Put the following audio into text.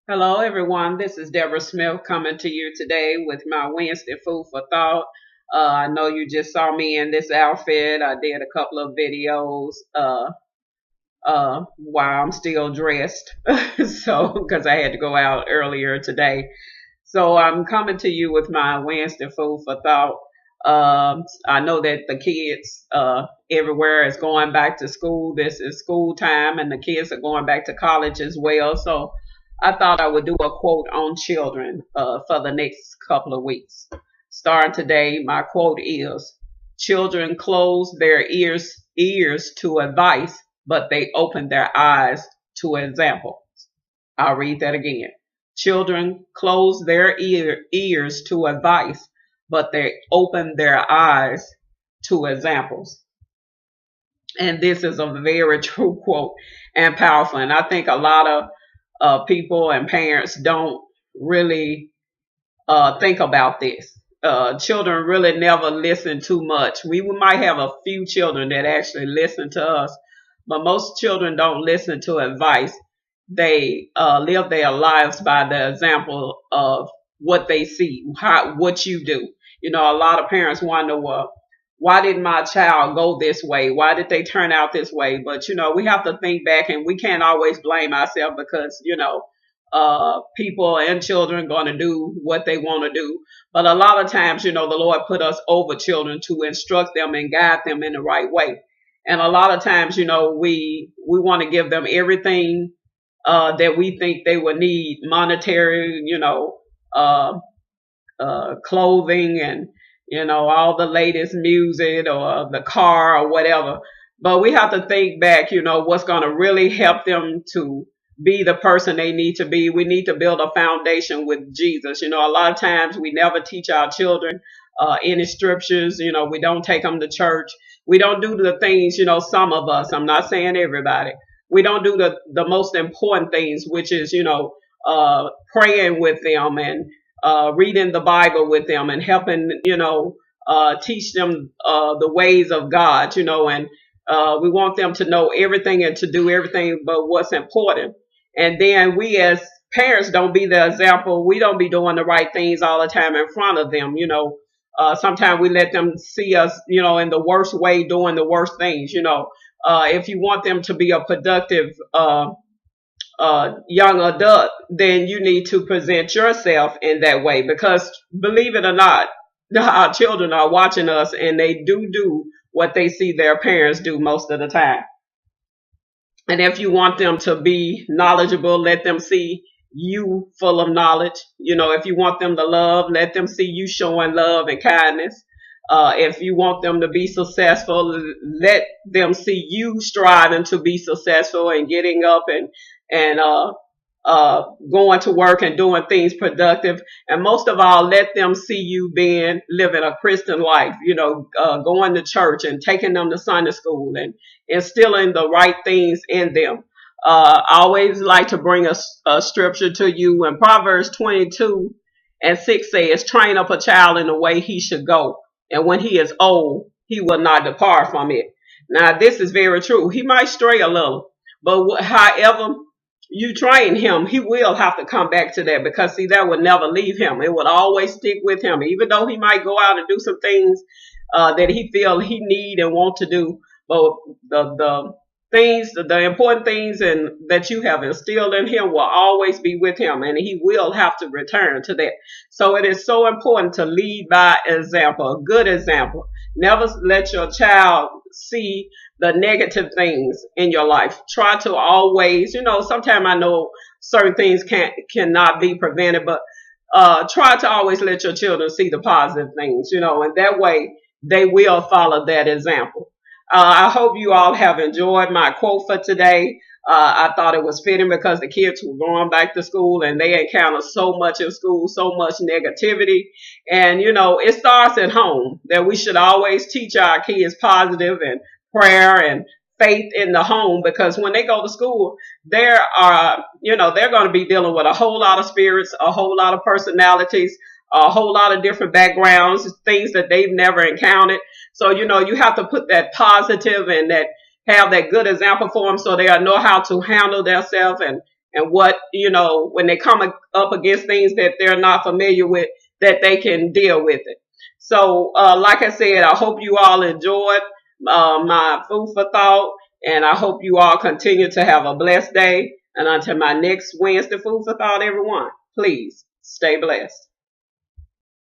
Hello, everyone. This is Debra Smith coming to you today with my Wednesday food for thought. I know you just saw me in this outfit. I did a couple of videos while I'm still dressed, so because I had to go out earlier today. So I'm coming to you with my Wednesday food for thought. I know that the kids everywhere is going back to school. This is school time, and the kids are going back to college as well. So I thought I would do a quote on children for the next couple of weeks. Starting today, my quote is: "Children close their ears to advice, but they open their eyes to example." I'll read that again. Children close their ears to advice, but they open their eyes to examples. And this is a very true quote and powerful. And I think a lot of people and parents don't really think about this. Children really never listen too much. We might have a few children that actually listen to us, but most children don't listen to advice. They live their lives by the example of what they see, what you do. You know, a lot of parents wonder, well, why did my child go this way? Why did they turn out this way? But we have to think back, and we can't always blame ourselves because people and children going to do what they want to do. But a lot of times, the Lord put us over children to instruct them and guide them in the right way. And a lot of times, we want to give them everything that we think they would need, monetary, uh, clothing, and all the latest music or the car or whatever. But we have to think back, what's going to really help them to be the person they need to be. We need to build a foundation with Jesus. A lot of times we never teach our children any scriptures. We don't take them to church. We don't do the things, some of us, I'm not saying everybody, we don't do the most important things, which is, praying with them and reading the Bible with them and helping, teach them the ways of God, and we want them to know everything and to do everything but what's important. And then we as parents don't be the example. We don't be doing the right things all the time in front of them, sometimes we let them see us, in the worst way doing the worst things, if you want them to be a productive young adult, then you need to present yourself in that way. Because believe it or not, our children are watching us, and they do what they see their parents do most of the time. And if you want them to be knowledgeable, let them see you full of knowledge. If you want them to love, let them see you showing love and kindness. If you want them to be successful, let them see you striving to be successful and getting up and going to work and doing things productive. And most of all, let them see you living a Christian life, going to church and taking them to Sunday school and instilling the right things in them. I always like to bring a scripture to you. In Proverbs 22:6 says, "Train up a child in the way he should go, and when he is old, he will not depart from it." Now, this is very true. He might stray a little, but however you train him, he will have to come back to that, because see, that would never leave him. It would always stick with him, even though he might go out and do some things that he feel he need and want to do. But the things, the important things, and that you have instilled in him will always be with him, and he will have to return to that. So it is so important to lead by example, a good example. Never let your child see the negative things in your life. Try to always, sometimes I know certain things cannot be prevented, but try to always let your children see the positive things, and that way they will follow that example. I hope you all have enjoyed my quote for today. I thought it was fitting because the kids were going back to school and they encounter so much in school, so much negativity. And, it starts at home, that we should always teach our kids positive and prayer and faith in the home, because when they go to school, they're going to be dealing with a whole lot of spirits, a whole lot of personalities, a whole lot of different backgrounds, things that they've never encountered. So, you have to put that positive and have that good example for them, so they'll know how to handle themselves and what, when they come up against things that they're not familiar with, that they can deal with it. So, like I said, I hope you all enjoyed my food for thought, and I hope you all continue to have a blessed day. And until my next Wednesday food for thought, everyone, please stay blessed.